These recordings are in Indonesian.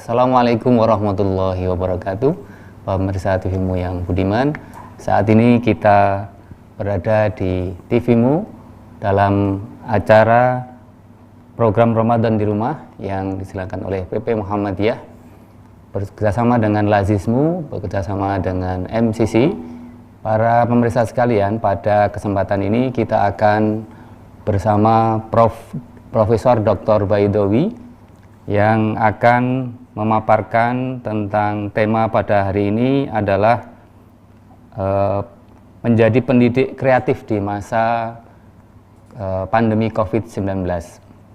Assalamualaikum warahmatullahi wabarakatuh. Pemirsa TVMU yang budiman, saat ini kita berada di TVMU dalam acara program Ramadan di rumah yang diselenggarakan oleh PP Muhammadiyah bekerjasama dengan Lazismu, bekerjasama dengan MCC. Para pemirsa sekalian, pada kesempatan ini kita akan bersama Profesor Dr. Baidowi yang akan memaparkan tentang tema pada hari ini adalah menjadi pendidik kreatif di masa pandemi COVID-19.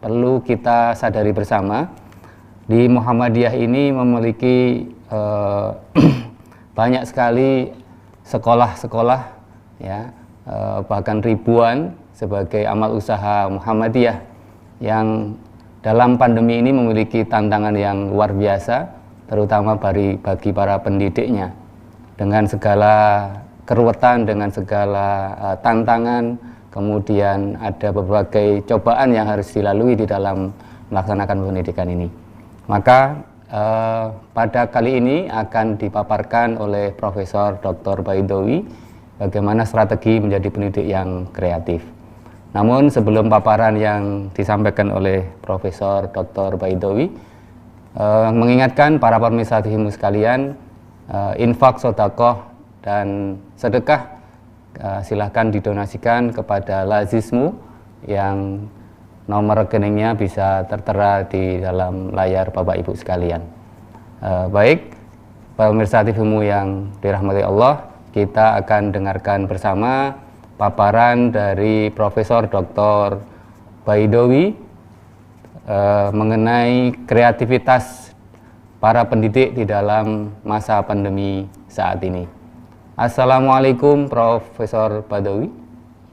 Perlu kita sadari bersama, di Muhammadiyah ini memiliki banyak sekali sekolah-sekolah, ya, bahkan ribuan sebagai amal usaha Muhammadiyah yang dalam pandemi ini memiliki tantangan yang luar biasa, terutama bagi para pendidiknya. Dengan segala keruwetan, dengan segala tantangan, kemudian ada berbagai cobaan yang harus dilalui di dalam melaksanakan pendidikan ini. Maka pada kali ini akan dipaparkan oleh Profesor Dr. Baidowi bagaimana strategi menjadi pendidik yang kreatif. Namun sebelum paparan yang disampaikan oleh Profesor Dr. Baidowi, mengingatkan para pemirsa TVMU sekalian, infak, sedekah, dan sedekah silahkan didonasikan kepada Lazismu yang nomor rekeningnya bisa tertera di dalam layar Bapak Ibu sekalian. Baik, pemirsa TVMU yang dirahmati Allah, kita akan dengarkan bersama paparan dari Profesor Dr. Baidowi mengenai kreativitas para pendidik di dalam masa pandemi saat ini. Assalamualaikum Profesor Baidowi.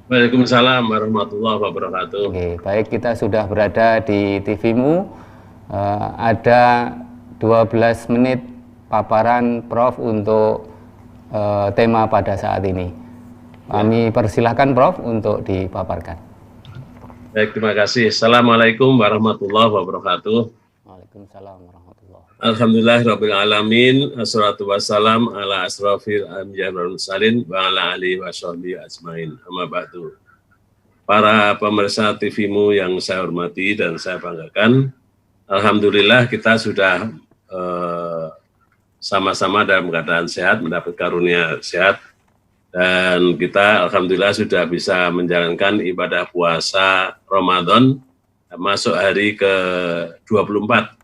Waalaikumsalam warahmatullahi wabarakatuh. Oke, baik, kita sudah berada di TVMU. Ada 12 menit paparan Prof untuk tema pada saat ini. Kami persilahkan Prof untuk dipaparkan. Baik, terima kasih. Assalamualaikum warahmatullahi wabarakatuh. Waalaikumsalam warahmatullahi wabarakatuh. Alhamdulillahirabbil alamin. Assalatu wassalam ala asrofil anbiya wal mursalin wa ala alihi washabbihi ajmain. Amma ba'du. Para pemirsa TVMU yang saya hormati dan saya banggakan, alhamdulillah kita sudah sama-sama dalam keadaan sehat, mendapat karunia sehat. Dan kita alhamdulillah sudah bisa menjalankan ibadah puasa Ramadan masuk hari ke-24.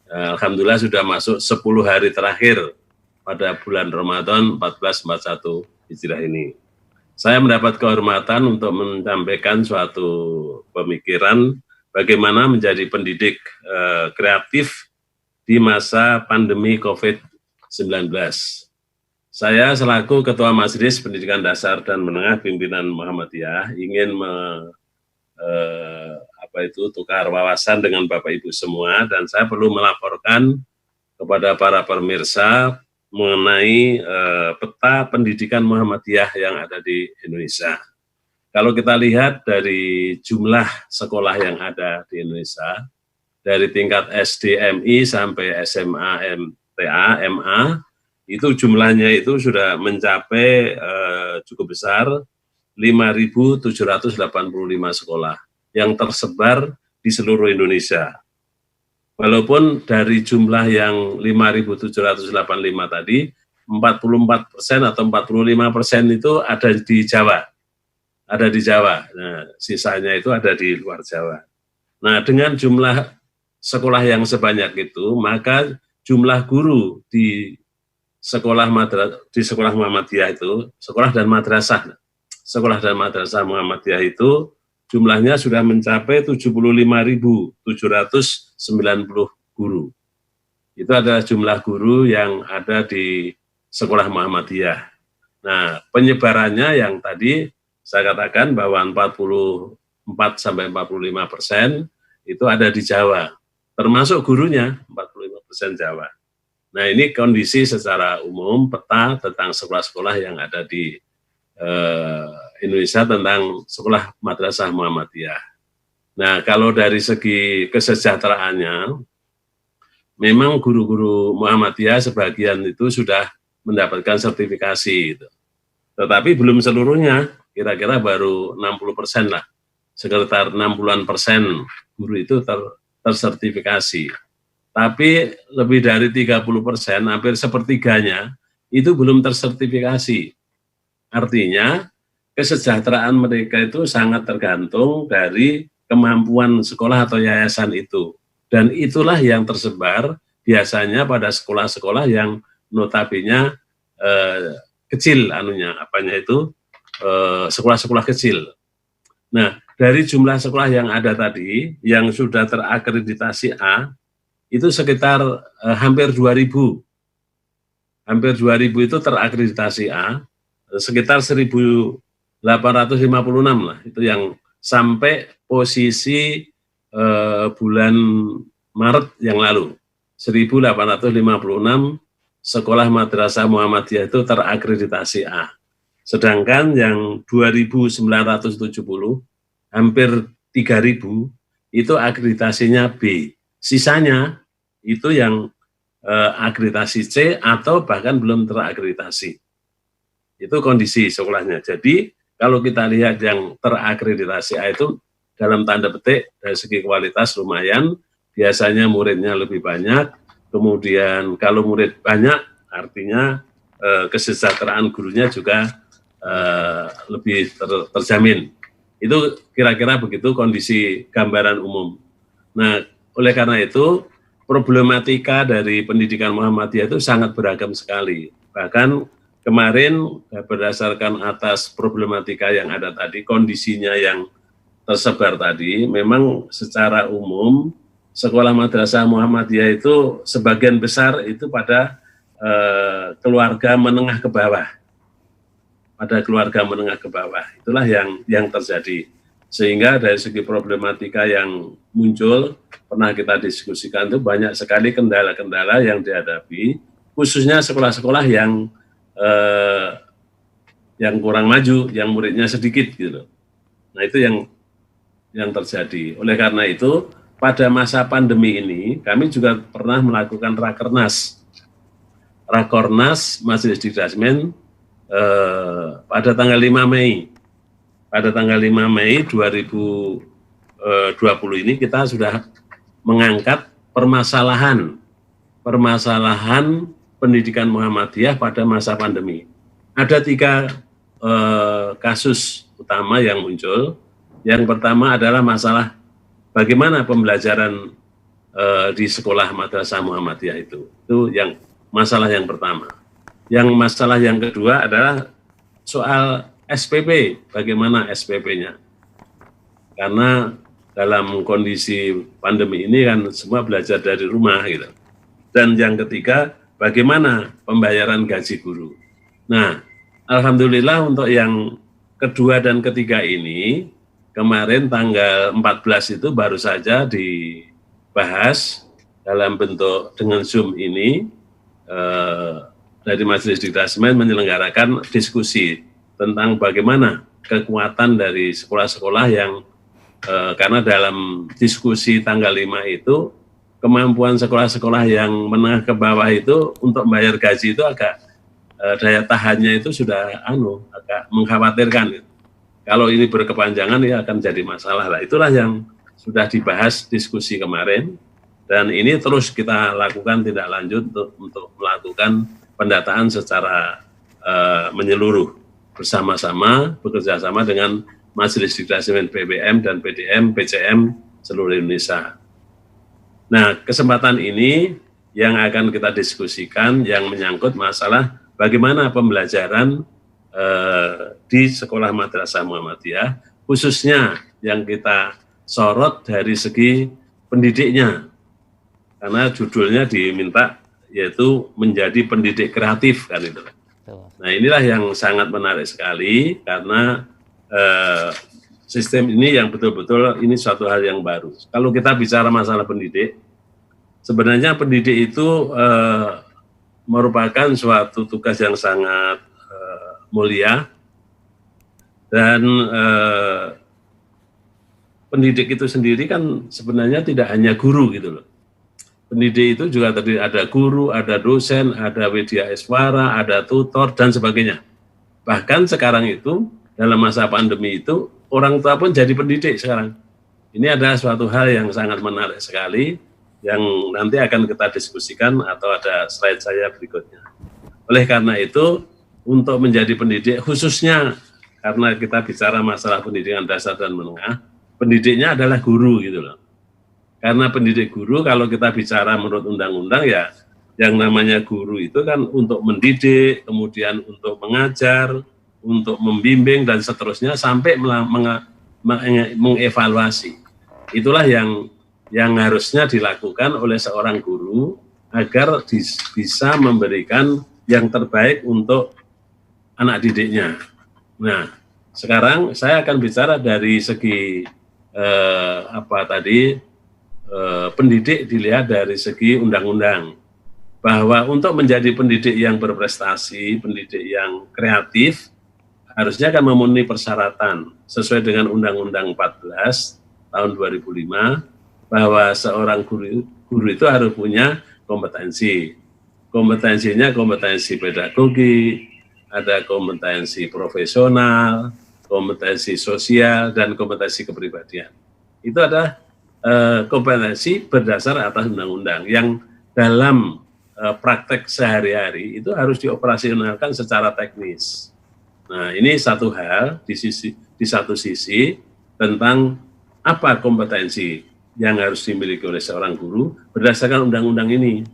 Alhamdulillah sudah masuk 10 hari terakhir pada bulan Ramadan 1441 Hijriah ini. Saya mendapat kehormatan untuk menyampaikan suatu pemikiran bagaimana menjadi pendidik kreatif di masa pandemi COVID-19. Saya selaku Ketua Majelis Pendidikan Dasar dan Menengah Pimpinan Muhammadiyah ingin tukar wawasan dengan Bapak Ibu semua, dan saya perlu melaporkan kepada para pemirsa mengenai peta pendidikan Muhammadiyah yang ada di Indonesia. Kalau kita lihat dari jumlah sekolah yang ada di Indonesia, dari tingkat SD, MI sampai SMA, MTA, MA, itu jumlahnya itu sudah mencapai cukup besar, 5.785 sekolah yang tersebar di seluruh Indonesia. Walaupun dari jumlah yang 5.785 tadi, 44% atau 45% itu ada di Jawa. Ada di Jawa. Nah, sisanya itu ada di luar Jawa. Nah, dengan jumlah sekolah yang sebanyak itu, maka jumlah guru di sekolah Muhammadiyah itu, sekolah dan madrasah Muhammadiyah itu jumlahnya sudah mencapai 75.790 guru. Itu adalah jumlah guru yang ada di sekolah Muhammadiyah. Nah, penyebarannya yang tadi saya katakan bahwa 44-45% itu ada di Jawa, termasuk gurunya 45% Jawa. Nah, ini kondisi secara umum peta tentang sekolah-sekolah yang ada di Indonesia tentang sekolah madrasah Muhammadiyah. Nah, kalau dari segi kesejahteraannya, memang guru-guru Muhammadiyah sebagian itu sudah mendapatkan sertifikasi gitu. Tetapi belum seluruhnya, kira-kira baru 60% lah, sekitar 60-an% guru itu tersertifikasi. Tapi lebih dari 30%, hampir sepertiganya, itu belum tersertifikasi. Artinya, kesejahteraan mereka itu sangat tergantung dari kemampuan sekolah atau yayasan itu. Dan itulah yang tersebar biasanya pada sekolah-sekolah yang notabene kecil sekolah-sekolah kecil. Nah, dari jumlah sekolah yang ada tadi yang sudah terakreditasi A itu sekitar hampir 2.000. Hampir 2.000 itu terakreditasi A, sekitar 1.856 lah itu yang sampai posisi bulan Maret yang lalu. 1.856 sekolah madrasah Muhammadiyah itu terakreditasi A. Sedangkan yang 2.970, hampir 3.000, itu akreditasinya B. Sisanya itu yang akreditasi C atau bahkan belum terakreditasi. Itu kondisi sekolahnya. Jadi kalau kita lihat yang terakreditasi A itu dalam tanda petik dari segi kualitas lumayan, biasanya muridnya lebih banyak, kemudian kalau murid banyak artinya kesejahteraan gurunya juga lebih terjamin. Itu kira-kira begitu kondisi gambaran umum. Nah, oleh karena itu problematika dari pendidikan Muhammadiyah itu sangat beragam sekali. Bahkan kemarin berdasarkan atas problematika yang ada tadi, kondisinya yang tersebar tadi, memang secara umum sekolah madrasah Muhammadiyah itu sebagian besar itu pada keluarga menengah ke bawah. Pada keluarga menengah ke bawah. Itulah yang terjadi. Sehingga dari segi problematika yang muncul, pernah kita diskusikan itu banyak sekali kendala-kendala yang dihadapi, khususnya sekolah-sekolah yang kurang maju, yang muridnya sedikit gitu. Nah itu yang terjadi. Oleh karena itu, pada masa pandemi ini, kami juga pernah melakukan Rakornas Majelis Dikdasmen pada tanggal 5 Mei. Pada tanggal 5 Mei 2020 ini kita sudah mengangkat permasalahan pendidikan Muhammadiyah pada masa pandemi. Ada 3 kasus utama yang muncul. Yang pertama adalah masalah bagaimana pembelajaran di sekolah madrasah Muhammadiyah itu yang masalah yang pertama. Yang masalah yang kedua adalah soal SPP, bagaimana SPP-nya. Karena dalam kondisi pandemi ini kan semua belajar dari rumah gitu. Dan yang ketiga, bagaimana pembayaran gaji guru. Nah, alhamdulillah untuk yang kedua dan ketiga ini, kemarin tanggal 14 itu baru saja dibahas dalam bentuk dengan Zoom ini, dari Majelis Dikdasmen menyelenggarakan diskusi tentang bagaimana kekuatan dari sekolah-sekolah yang karena dalam diskusi tanggal 5 itu kemampuan sekolah-sekolah yang menengah ke bawah itu untuk membayar gaji itu agak daya tahannya itu sudah agak mengkhawatirkan. Kalau ini berkepanjangan ya akan jadi masalah lah. Itulah yang sudah dibahas diskusi kemarin dan ini terus kita lakukan tindak lanjut untuk melakukan pendataan secara menyeluruh bersama-sama, bekerja sama dengan Majelis Dikdasmen PBM dan PDM, PCM seluruh Indonesia. Nah, kesempatan ini yang akan kita diskusikan yang menyangkut masalah bagaimana pembelajaran di sekolah madrasah Muhammadiyah, khususnya yang kita sorot dari segi pendidiknya. Karena judulnya diminta yaitu menjadi pendidik kreatif kan itu. Nah inilah yang sangat menarik sekali karena sistem ini yang betul-betul ini suatu hal yang baru. Kalau kita bicara masalah pendidik, sebenarnya pendidik itu merupakan suatu tugas yang sangat mulia dan pendidik itu sendiri kan sebenarnya tidak hanya guru gitu loh. pendidik itu juga tadi ada guru, ada dosen, ada widya eswara, ada tutor, dan sebagainya. Bahkan sekarang itu, dalam masa pandemi itu, orang tua pun jadi pendidik sekarang. Ini adalah suatu hal yang sangat menarik sekali, yang nanti akan kita diskusikan atau ada slide saya berikutnya. Oleh karena itu, untuk menjadi pendidik, khususnya karena kita bicara masalah pendidikan dasar dan menengah, pendidiknya adalah guru gitu loh. Karena pendidik guru, kalau kita bicara menurut undang-undang ya, yang namanya guru itu kan untuk mendidik, kemudian untuk mengajar, untuk membimbing, dan seterusnya, sampai mengevaluasi. Itulah yang harusnya dilakukan oleh seorang guru agar bisa memberikan yang terbaik untuk anak didiknya. Nah, sekarang saya akan bicara dari segi pendidik dilihat dari segi undang-undang, bahwa untuk menjadi pendidik yang berprestasi, pendidik yang kreatif, harusnya akan memenuhi persyaratan sesuai dengan Undang-Undang 14 tahun 2005, bahwa seorang guru itu harus punya kompetensi. Kompetensinya kompetensi pedagogi, ada kompetensi profesional, kompetensi sosial, dan kompetensi kepribadian. Itu adalah kompetensi berdasar atas undang-undang yang dalam praktek sehari-hari itu harus dioperasionalkan secara teknis. Nah, ini satu hal di satu sisi tentang apa kompetensi yang harus dimiliki oleh seorang guru berdasarkan undang-undang ini.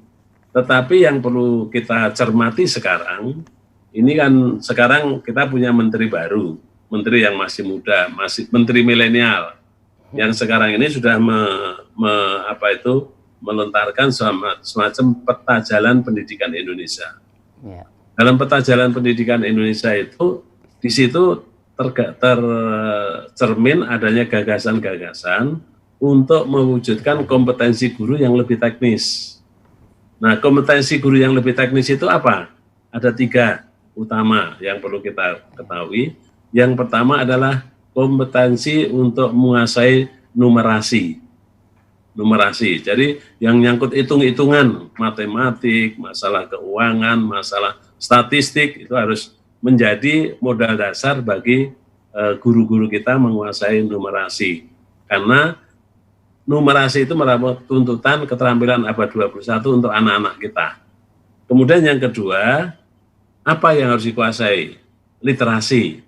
Tetapi yang perlu kita cermati sekarang, ini kan sekarang kita punya menteri baru, menteri yang masih muda, masih menteri milenial, yang sekarang ini sudah melontarkan semacam peta jalan pendidikan Indonesia. Yeah. Dalam peta jalan pendidikan Indonesia itu, di situ tercermin adanya gagasan-gagasan untuk mewujudkan kompetensi guru yang lebih teknis. Nah, kompetensi guru yang lebih teknis itu apa? Ada 3 utama yang perlu kita ketahui. Yang pertama adalah kompetensi untuk menguasai numerasi. Jadi yang nyangkut hitung-hitungan, matematik, masalah keuangan, masalah statistik, itu harus menjadi modal dasar bagi guru-guru kita menguasai numerasi. Karena numerasi itu merupakan tuntutan keterampilan abad 21 untuk anak-anak kita. Kemudian yang kedua, apa yang harus dikuasai? Literasi.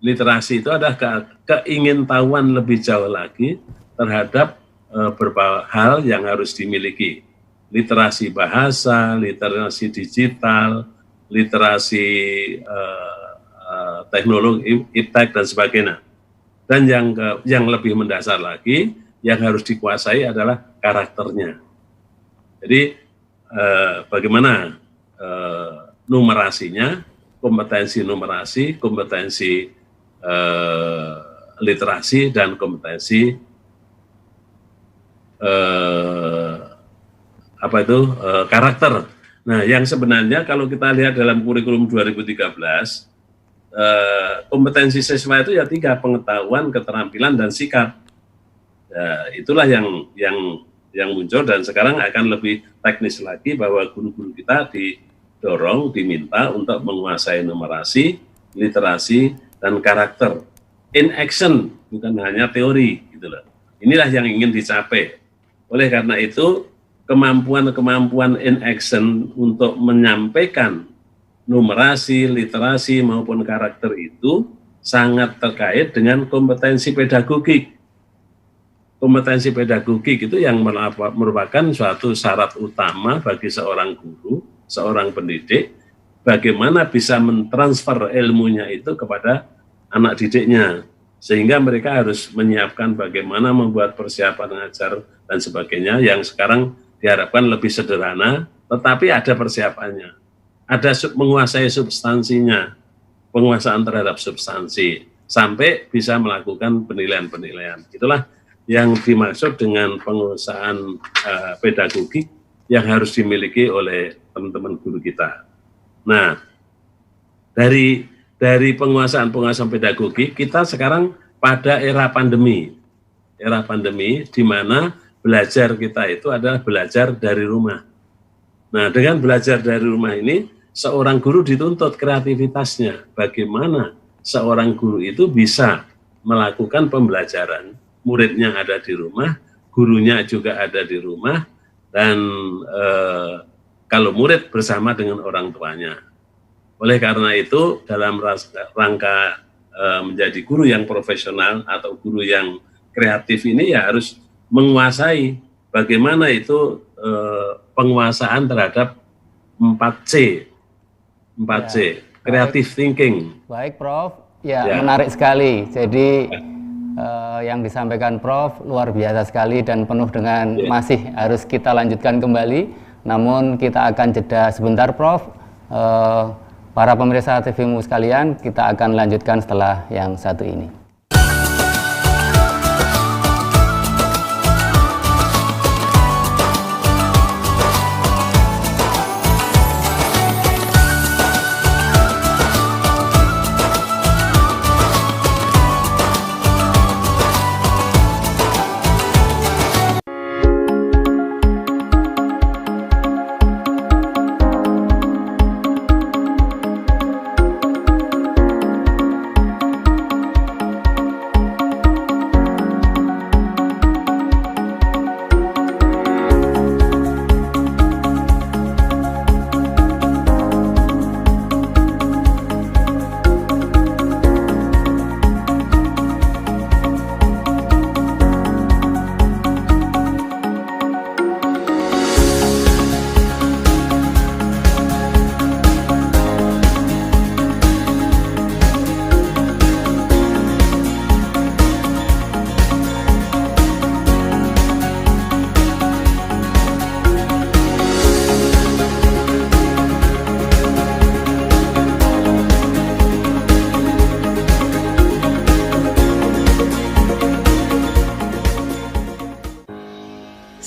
Literasi itu adalah keingintahuan lebih jauh lagi terhadap beberapa hal yang harus dimiliki. Literasi bahasa, literasi digital, literasi teknologi, iptek, dan sebagainya. Dan yang lebih mendasar lagi, yang harus dikuasai adalah karakternya. Jadi bagaimana numerasinya, kompetensi numerasi, kompetensi literasi, dan kompetensi karakter. Nah, yang sebenarnya kalau kita lihat dalam kurikulum 2013, kompetensi siswa itu ya 3, pengetahuan, keterampilan, dan sikap. Ya, itulah yang muncul, dan sekarang akan lebih teknis lagi bahwa guru-guru kita didorong, diminta untuk menguasai numerasi, literasi, dan karakter. In action, bukan hanya teori, gitu loh. Inilah yang ingin dicapai. Oleh karena itu, kemampuan in action untuk menyampaikan numerasi, literasi, maupun karakter itu sangat terkait dengan kompetensi pedagogik. Kompetensi pedagogik itu yang merupakan suatu syarat utama bagi seorang guru, seorang pendidik, bagaimana bisa mentransfer ilmunya itu kepada anak didiknya, sehingga mereka harus menyiapkan bagaimana membuat persiapan mengajar dan sebagainya, yang sekarang diharapkan lebih sederhana, tetapi ada persiapannya, ada menguasai substansinya, penguasaan terhadap substansi, sampai bisa melakukan penilaian-penilaian. Itulah yang dimaksud dengan penguasaan pedagogik yang harus dimiliki oleh teman-teman guru kita. Nah, dari penguasaan pedagogik, kita sekarang pada era pandemi di mana belajar kita itu adalah belajar dari rumah. Nah, dengan belajar dari rumah ini, seorang guru dituntut kreativitasnya. Bagaimana seorang guru itu bisa melakukan pembelajaran. Muridnya ada di rumah, gurunya juga ada di rumah, dan kalau murid bersama dengan orang tuanya. Oleh karena itu, dalam rangka menjadi guru yang profesional atau guru yang kreatif ini ya harus menguasai bagaimana itu penguasaan terhadap 4C, creative thinking. Baik, Prof. Ya, menarik sekali. Jadi yang disampaikan Prof luar biasa sekali dan penuh dengan masih harus kita lanjutkan kembali. Namun kita akan jeda sebentar, Prof. Para pemirsa TVMU sekalian, kita akan lanjutkan setelah yang satu ini.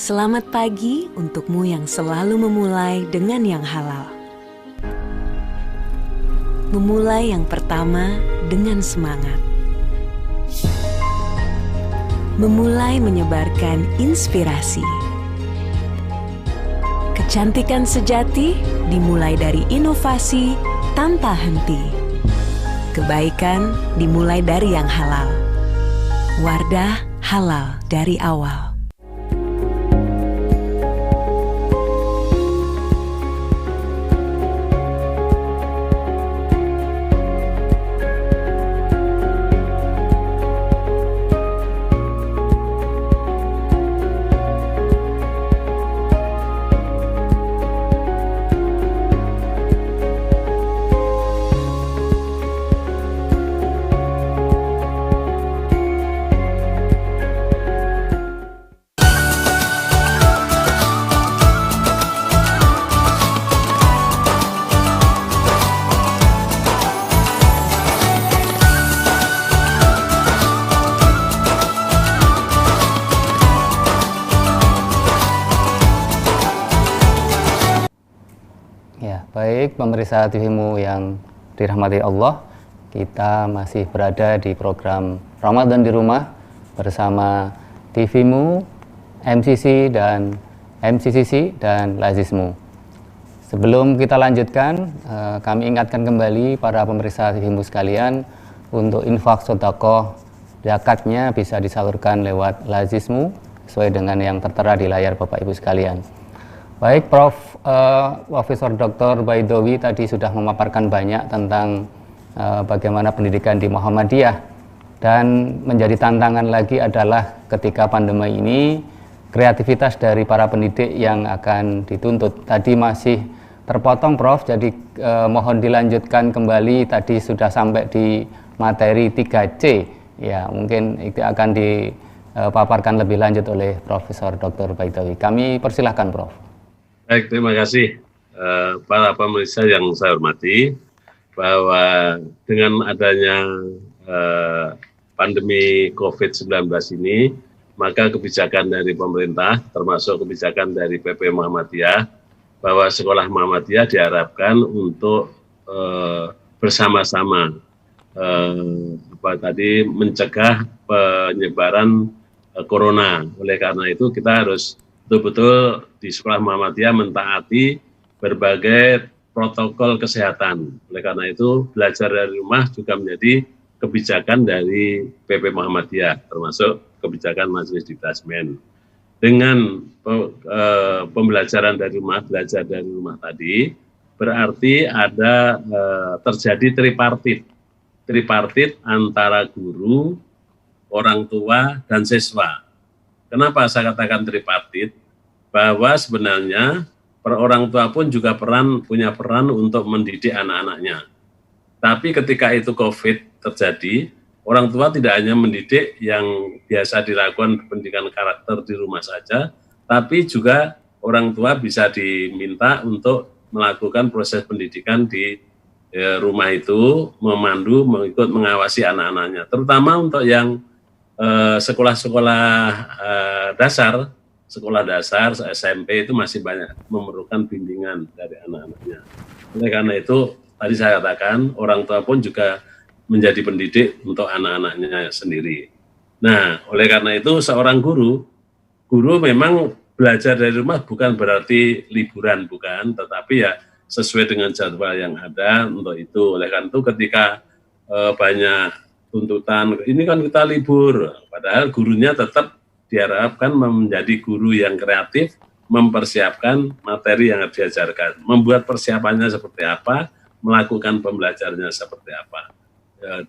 Selamat pagi untukmu yang selalu memulai dengan yang halal. Memulai yang pertama dengan semangat. Memulai menyebarkan inspirasi. Kecantikan sejati dimulai dari inovasi tanpa henti. Kebaikan dimulai dari yang halal. Wardah halal dari awal. Baik, pemirsa TVMU yang dirahmati Allah, kita masih berada di program Ramadan di Rumah bersama TVMU, MCC dan MCCC dan Lazismu. Sebelum kita lanjutkan, kami ingatkan kembali para pemirsa TVMU sekalian untuk infak sedekah zakatnya bisa disalurkan lewat Lazismu sesuai dengan yang tertera di layar Bapak Ibu sekalian. Baik, Prof. Profesor Dr. Baidowi tadi sudah memaparkan banyak tentang bagaimana pendidikan di Muhammadiyah, dan menjadi tantangan lagi adalah ketika pandemi ini kreativitas dari para pendidik yang akan dituntut. Tadi masih terpotong, Prof. Jadi mohon dilanjutkan kembali. Tadi sudah sampai di materi 3C. Ya, mungkin itu akan dipaparkan lebih lanjut oleh Profesor Dr. Baidowi. Kami persilahkan, Prof. Baik, terima kasih para pemirsa yang saya hormati, bahwa dengan adanya pandemi COVID-19 ini, maka kebijakan dari pemerintah, termasuk kebijakan dari PP Muhammadiyah, bahwa sekolah Muhammadiyah diharapkan untuk bersama-sama mencegah penyebaran corona. Oleh karena itu kita harus betul-betul di Sekolah Muhammadiyah mentaati berbagai protokol kesehatan. Oleh karena itu belajar dari rumah juga menjadi kebijakan dari PP Muhammadiyah, termasuk kebijakan Majelis Diktasmen. Dengan pembelajaran dari rumah, belajar dari rumah tadi, berarti ada terjadi tripartit antara guru, orang tua, dan siswa. Kenapa saya katakan tripartit? Bahwa sebenarnya orang tua pun juga punya peran untuk mendidik anak-anaknya. Tapi ketika itu COVID terjadi, orang tua tidak hanya mendidik yang biasa dilakukan pendidikan karakter di rumah saja, tapi juga orang tua bisa diminta untuk melakukan proses pendidikan di rumah itu, memandu, mengikut mengawasi anak-anaknya. Terutama untuk yang sekolah-sekolah dasar, SMP itu masih banyak memerlukan bimbingan dari anak-anaknya. Oleh karena itu, tadi saya katakan, orang tua pun juga menjadi pendidik untuk anak-anaknya sendiri. Nah, oleh karena itu seorang guru memang belajar dari rumah bukan berarti liburan, bukan, tetapi ya sesuai dengan jadwal yang ada untuk itu. Oleh karena itu ketika banyak tuntutan, ini kan kita libur, padahal gurunya tetap diharapkan menjadi guru yang kreatif, mempersiapkan materi yang diajarkan, membuat persiapannya seperti apa, melakukan pembelajarannya seperti apa.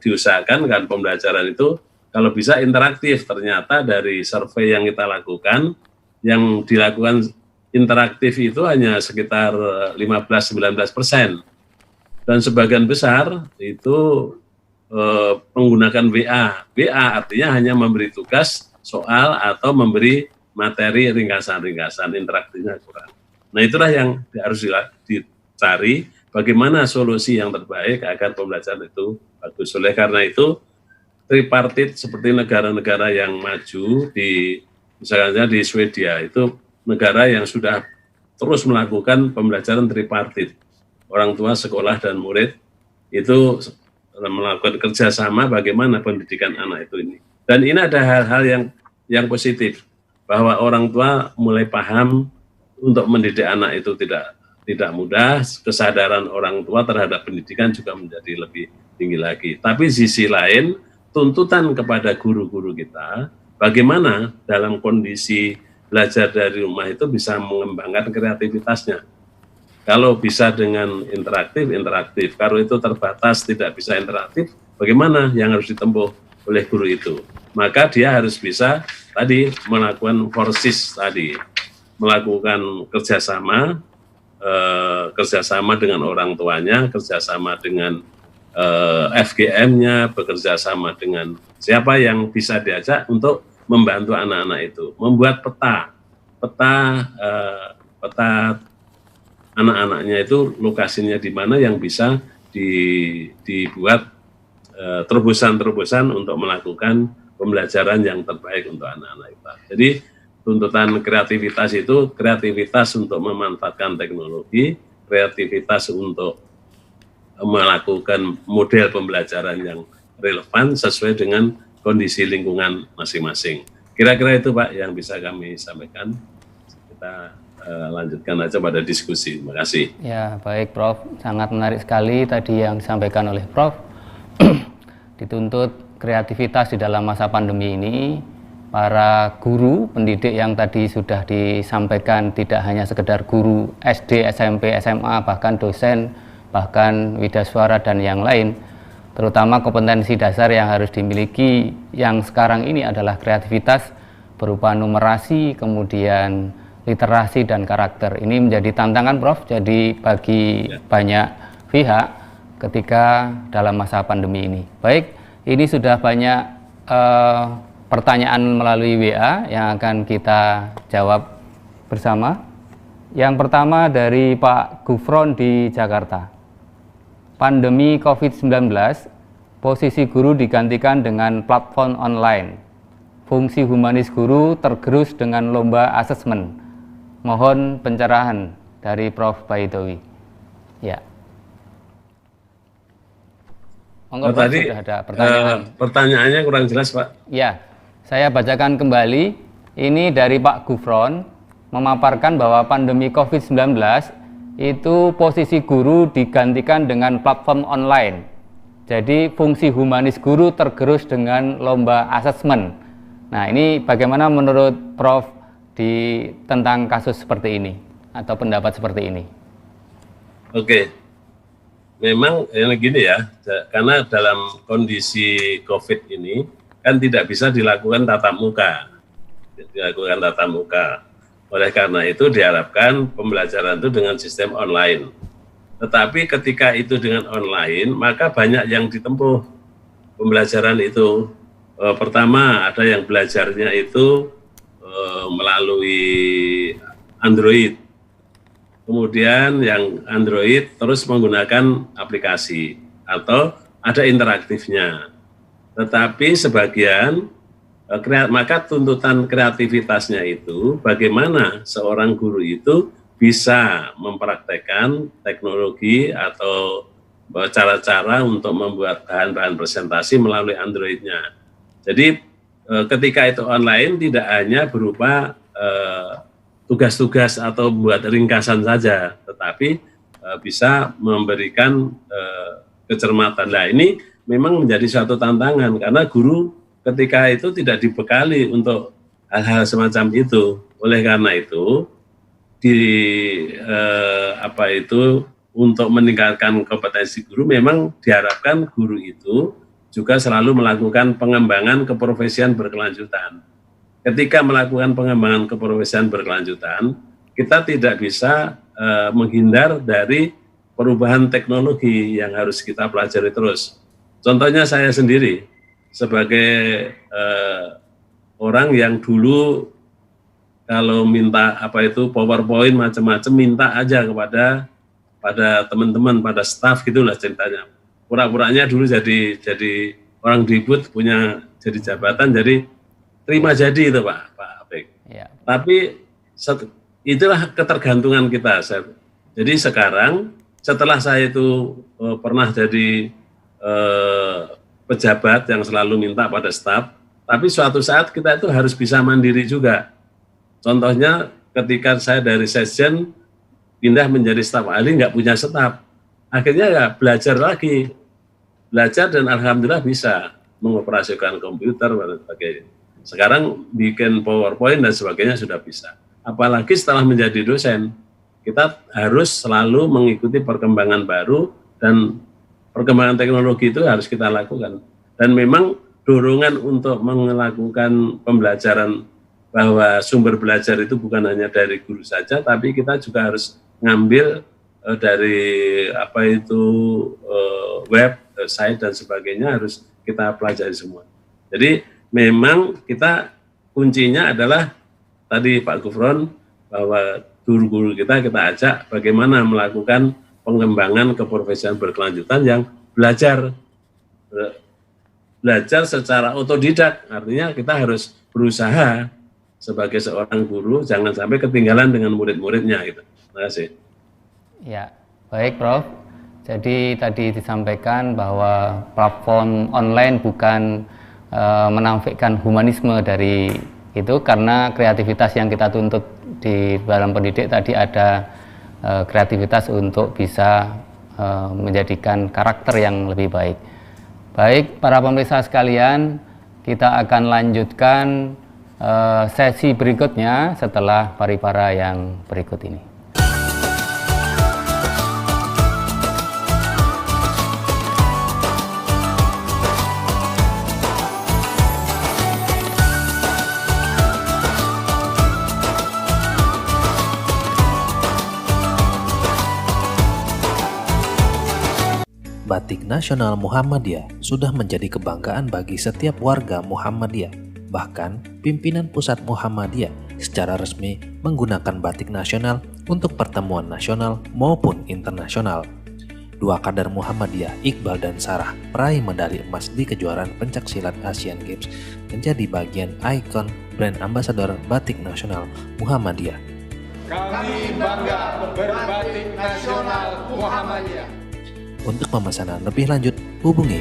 Diusahakan kan pembelajaran itu kalau bisa interaktif. Ternyata dari survei yang kita lakukan, yang dilakukan interaktif itu hanya sekitar 15-19%, dan sebagian besar itu menggunakan WA artinya hanya memberi tugas soal atau memberi materi ringkasan-ringkasan, interaktifnya kurang. Nah, itulah yang harus dicari bagaimana solusi yang terbaik agar pembelajaran itu bagus. Oleh karena itu, tripartit seperti negara-negara yang maju, misalnya di Swedia, itu negara yang sudah terus melakukan pembelajaran tripartit. Orang tua, sekolah, dan murid itu melakukan kerjasama bagaimana pendidikan anak itu ini. Dan ini ada hal-hal yang positif, bahwa orang tua mulai paham untuk mendidik anak itu tidak mudah, kesadaran orang tua terhadap pendidikan juga menjadi lebih tinggi lagi. Tapi sisi lain, tuntutan kepada guru-guru kita, bagaimana dalam kondisi belajar dari rumah itu bisa mengembangkan kreativitasnya. Kalau bisa dengan interaktif. Kalau itu terbatas, tidak bisa interaktif, bagaimana yang harus ditempuh oleh guru itu? Maka dia harus bisa tadi melakukan forsis tadi, melakukan kerjasama dengan orang tuanya, kerjasama dengan FGM-nya, bekerja sama dengan siapa yang bisa diajak untuk membantu anak-anak itu, membuat peta anak-anaknya itu lokasinya di mana yang bisa dibuat terobosan-terobosan untuk melakukan pembelajaran yang terbaik untuk anak-anak kita. Jadi tuntutan kreativitas itu kreativitas untuk memanfaatkan teknologi, kreativitas untuk melakukan model pembelajaran yang relevan sesuai dengan kondisi lingkungan masing-masing. Kira-kira itu Pak yang bisa kami sampaikan. Kita lanjutkan aja pada diskusi. Terima kasih. Ya, baik Prof. Sangat menarik sekali tadi yang disampaikan oleh Prof. Dituntut kreativitas di dalam masa pandemi ini. Para guru pendidik yang tadi sudah disampaikan tidak hanya sekedar guru SD, SMP, SMA, bahkan dosen, bahkan widaswara dan yang lain. Terutama kompetensi dasar yang harus dimiliki yang sekarang ini adalah kreativitas berupa numerasi, kemudian literasi dan karakter. Ini menjadi tantangan Prof. Jadi bagi banyak pihak ketika dalam masa pandemi ini. Baik, ini sudah banyak pertanyaan melalui WA yang akan kita jawab bersama. Yang pertama dari Pak Gufron di Jakarta. Pandemi COVID-19, posisi guru digantikan dengan platform online. Fungsi humanis guru tergerus dengan lomba asesmen. Mohon pencerahan dari Prof. Baidowi. Ya. Tadi sudah ada pertanyaannya kurang jelas Pak. Ya, Saya bacakan kembali, ini dari Pak Gufron, memaparkan bahwa pandemi COVID-19 itu posisi guru digantikan dengan platform online. Jadi fungsi humanis guru tergerus dengan lomba asesmen. Nah, ini bagaimana menurut Prof tentang kasus seperti ini atau pendapat seperti ini? Oke, memang ini gini ya, karena dalam kondisi COVID ini kan tidak bisa dilakukan tatap muka. Oleh karena itu diharapkan pembelajaran itu dengan sistem online. Tetapi ketika itu dengan online, maka banyak yang ditempuh pembelajaran itu. Pertama, ada yang belajarnya itu melalui Android. Kemudian yang Android terus menggunakan aplikasi atau ada interaktifnya. Tetapi sebagian maka tuntutan kreativitasnya itu bagaimana seorang guru itu bisa mempraktekkan teknologi atau cara-cara untuk membuat bahan-bahan presentasi melalui Android-nya. Jadi ketika itu online tidak hanya berupa tugas-tugas atau buat ringkasan saja, tetapi bisa memberikan kecermatan. Nah, ini memang menjadi suatu tantangan karena guru ketika itu tidak dibekali untuk hal-hal semacam itu. Oleh karena itu, untuk meningkatkan kompetensi guru, memang diharapkan guru itu juga selalu melakukan pengembangan keprofesian berkelanjutan. Ketika melakukan pengembangan keprofesian berkelanjutan, kita tidak bisa menghindar dari perubahan teknologi yang harus kita pelajari terus. Contohnya saya sendiri, sebagai orang yang dulu kalau minta PowerPoint macam-macam minta aja pada teman-tean, pada staf gitulah ceritanya. Pura-puranya dulu jadi orang dibut punya jadi jabatan, jadi terima jadi itu Pak Apik. Ya. Tapi itulah ketergantungan kita. Jadi sekarang setelah saya itu pernah jadi pejabat yang selalu minta pada staf, tapi suatu saat kita itu harus bisa mandiri juga. Contohnya ketika saya dari sekjen pindah menjadi staf ahli, nggak punya staf, akhirnya ya belajar lagi, dan alhamdulillah bisa mengoperasikan komputer dan sebagainya. Sekarang bikin PowerPoint dan sebagainya sudah bisa. Apalagi setelah menjadi dosen, kita harus selalu mengikuti perkembangan baru dan perkembangan teknologi itu harus kita lakukan. Dan memang dorongan untuk melakukan pembelajaran bahwa sumber belajar itu bukan hanya dari guru saja, tapi kita juga harus ngambil dari website dan sebagainya harus kita pelajari semua. Jadi memang kita kuncinya adalah tadi Pak Gufron bahwa guru-guru kita ajak bagaimana melakukan pengembangan keprofesian berkelanjutan yang belajar secara otodidak, artinya kita harus berusaha sebagai seorang guru jangan sampai ketinggalan dengan murid-muridnya gitu. Terima kasih. Ya, baik Prof. Jadi tadi disampaikan bahwa platform online bukan menampilkan humanisme dari itu, karena kreativitas yang kita tuntut di dalam pendidik tadi ada kreativitas untuk bisa menjadikan karakter yang lebih baik. Baik, para pemirsa sekalian, kita akan lanjutkan sesi berikutnya setelah paripara yang berikut ini. Batik Nasional Muhammadiyah sudah menjadi kebanggaan bagi setiap warga Muhammadiyah. Bahkan, pimpinan pusat Muhammadiyah secara resmi menggunakan batik nasional untuk pertemuan nasional maupun internasional. Dua kader Muhammadiyah, Iqbal dan Sarah, peraih medali emas di kejuaraan pencaksilat Asian Games, menjadi bagian ikon brand ambasador batik nasional Muhammadiyah. Kami bangga berbatik nasional Muhammadiyah. Untuk pemesanan lebih lanjut, hubungi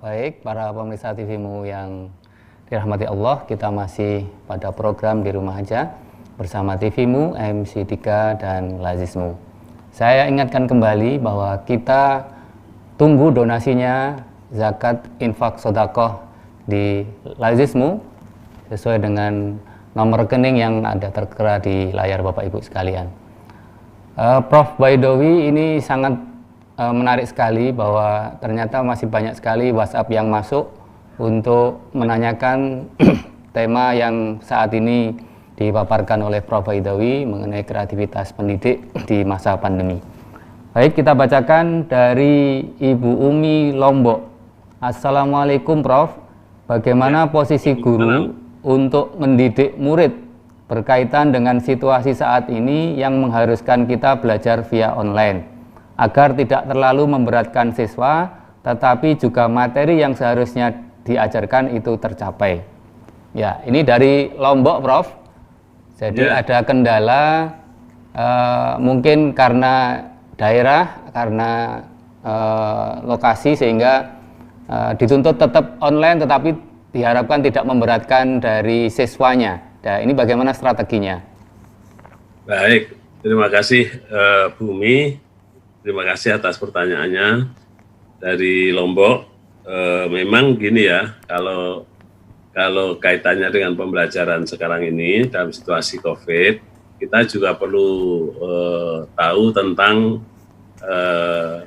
Baik, para pemirsa TVMU yang dirahmati Allah, kita masih pada program Di Rumah Aja bersama TVMU, MC Dika, dan Lazismu. Saya ingatkan kembali bahwa kita tunggu donasinya zakat infak sodakoh di Lazismu sesuai dengan nomor rekening yang ada tertera di layar Bapak Ibu sekalian. Prof Baidowi, ini sangat menarik sekali bahwa ternyata masih banyak sekali WhatsApp yang masuk untuk menanyakan tema yang saat ini dipaparkan oleh Prof Baidowi mengenai kreativitas pendidik di masa pandemi. Baik, kita bacakan dari Ibu Umi Lombok. Assalamualaikum Prof, bagaimana posisi guru untuk mendidik murid berkaitan dengan situasi saat ini yang mengharuskan kita belajar via online, agar tidak terlalu memberatkan siswa, tetapi juga materi yang seharusnya diajarkan itu tercapai. Ya, ini dari Lombok, Prof. Jadi ada kendala, mungkin karena daerah, karena lokasi, sehingga dituntut tetap online, tetapi diharapkan tidak memberatkan dari siswanya. Nah, ini bagaimana strateginya? Baik, terima kasih Bumi. Terima kasih atas pertanyaannya dari Lombok. Memang gini ya, kalau kaitannya dengan pembelajaran sekarang ini dalam situasi COVID, kita juga perlu tahu tentang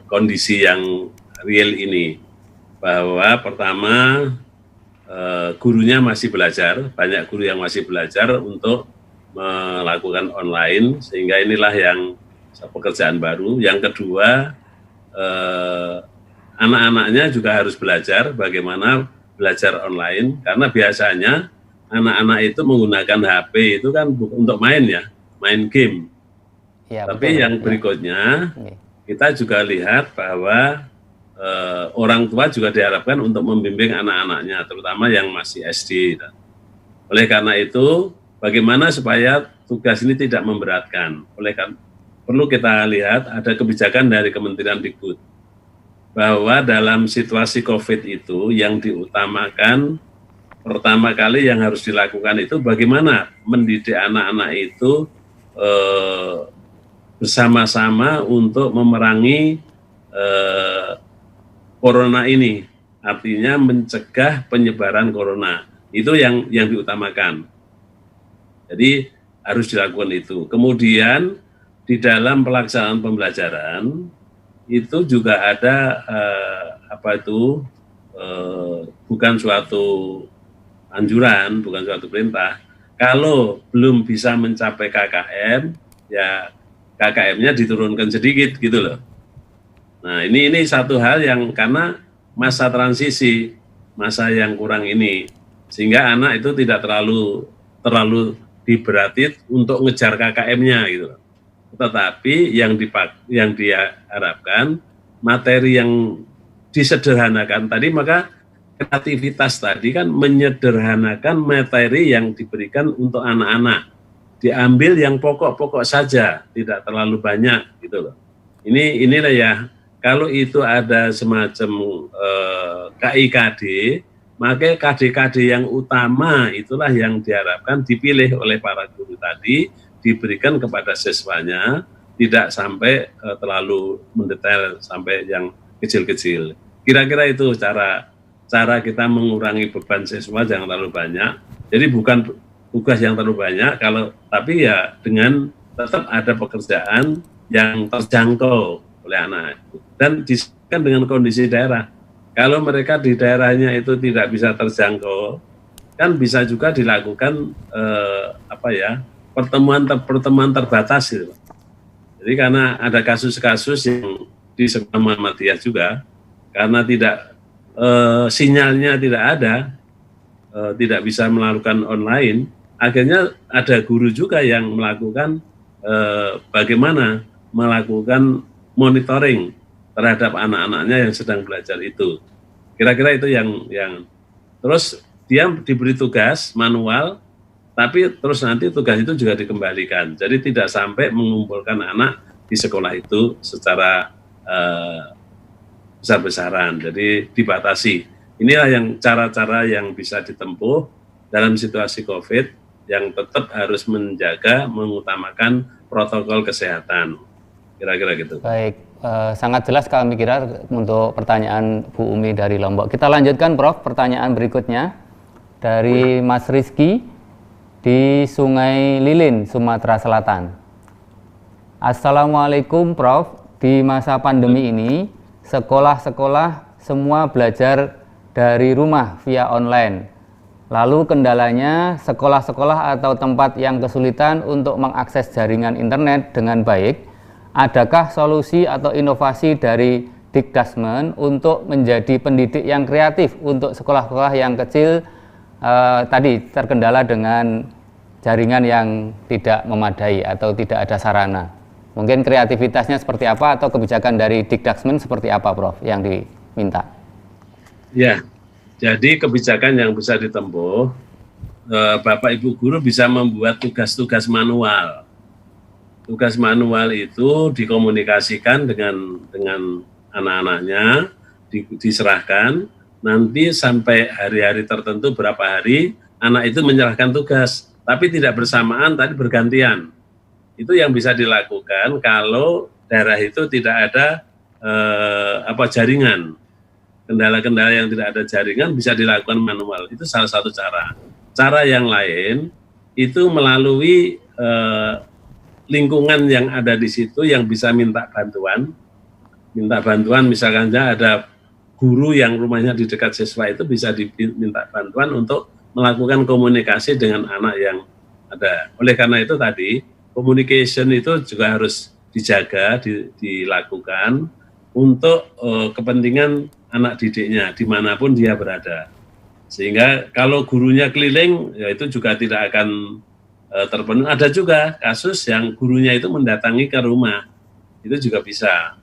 kondisi yang real ini. Bahwa pertama, gurunya masih belajar, banyak guru yang masih belajar untuk melakukan online, sehingga inilah yang pekerjaan baru. Yang kedua, anak-anaknya juga harus belajar bagaimana belajar online, karena biasanya anak-anak itu menggunakan HP itu kan untuk main ya, main game. Ya, tapi betul, yang berikutnya kita juga lihat bahwa orang tua juga diharapkan untuk membimbing anak-anaknya, terutama yang masih SD. Oleh karena itu, bagaimana supaya tugas ini tidak memberatkan? Oleh karena perlu kita lihat ada kebijakan dari Kementerian Dikbud bahwa dalam situasi COVID itu yang diutamakan pertama kali yang harus dilakukan itu bagaimana mendidik anak-anak itu bersama-sama untuk memerangi corona ini, artinya mencegah penyebaran corona. Itu yang diutamakan. Jadi harus dilakukan itu. Kemudian di dalam pelaksanaan pembelajaran itu juga ada bukan suatu anjuran, bukan suatu perintah. Kalau belum bisa mencapai KKM, ya KKM-nya diturunkan sedikit gitu loh. Nah, ini satu hal yang karena masa transisi, masa yang kurang ini, sehingga anak itu tidak terlalu diberati untuk ngejar KKM-nya gitu loh. Tetapi yang diharapkan materi yang disederhanakan tadi, maka kreativitas tadi kan menyederhanakan materi yang diberikan untuk anak-anak, diambil yang pokok-pokok saja, tidak terlalu banyak gitu loh. Inilah ya, kalau itu ada semacam KIKD, maka KD-KD yang utama itulah yang diharapkan dipilih oleh para guru tadi, diberikan kepada siswanya, tidak sampai terlalu mendetail sampai yang kecil-kecil. Kira-kira itu cara kita mengurangi beban siswa jangan terlalu banyak. Jadi bukan tugas yang terlalu banyak, tapi ya dengan tetap ada pekerjaan yang terjangkau oleh anak. Dan disesuaikan dengan kondisi daerah. Kalau mereka di daerahnya itu tidak bisa terjangkau, kan bisa juga dilakukan pertemuan terbatas gitu. Jadi karena ada kasus-kasus yang di sekolah Muhammadiyah juga, karena sinyalnya tidak ada, tidak bisa melakukan online, akhirnya ada guru juga yang melakukan bagaimana melakukan monitoring terhadap anak-anaknya yang sedang belajar itu. Kira-kira itu yang terus dia diberi tugas manual, tapi terus nanti tugas itu juga dikembalikan. Jadi tidak sampai mengumpulkan anak di sekolah itu secara besar-besaran. Jadi dibatasi. Inilah yang cara-cara yang bisa ditempuh dalam situasi COVID yang tetap harus menjaga, mengutamakan protokol kesehatan. Kira-kira gitu. Baik, sangat jelas kami kira untuk pertanyaan Bu Umi dari Lombok. Kita lanjutkan Prof, pertanyaan berikutnya dari Mas Rizky di Sungai Lilin, Sumatera Selatan. Assalamualaikum Prof, di masa pandemi ini sekolah-sekolah semua belajar dari rumah via online. Lalu kendalanya sekolah-sekolah atau tempat yang kesulitan untuk mengakses jaringan internet dengan baik. Adakah solusi atau inovasi dari Dikdasmen untuk menjadi pendidik yang kreatif untuk sekolah-sekolah yang kecil tadi terkendala dengan jaringan yang tidak memadai atau tidak ada sarana? Mungkin kreativitasnya seperti apa atau kebijakan dari Dikdasmen seperti apa Prof yang diminta? Ya, jadi kebijakan yang bisa ditempuh, Bapak Ibu Guru bisa membuat tugas-tugas manual. Tugas manual itu dikomunikasikan dengan anak-anaknya, diserahkan, nanti sampai hari-hari tertentu berapa hari, anak itu menyerahkan tugas, tapi tidak bersamaan, tadi bergantian. Itu yang bisa dilakukan kalau daerah itu tidak ada jaringan. Kendala-kendala yang tidak ada jaringan bisa dilakukan manual. Itu salah satu cara. Cara yang lain itu melalui lingkungan yang ada di situ yang bisa minta bantuan. Minta bantuan misalkan ada guru yang rumahnya di dekat siswa itu bisa diminta bantuan untuk melakukan komunikasi dengan anak yang ada. Oleh karena itu tadi, communication itu juga harus dijaga, dilakukan untuk kepentingan anak didiknya dimanapun dia berada, sehingga kalau gurunya keliling ya itu juga tidak akan terpenuhi. Ada juga kasus yang gurunya itu mendatangi ke rumah, itu juga bisa,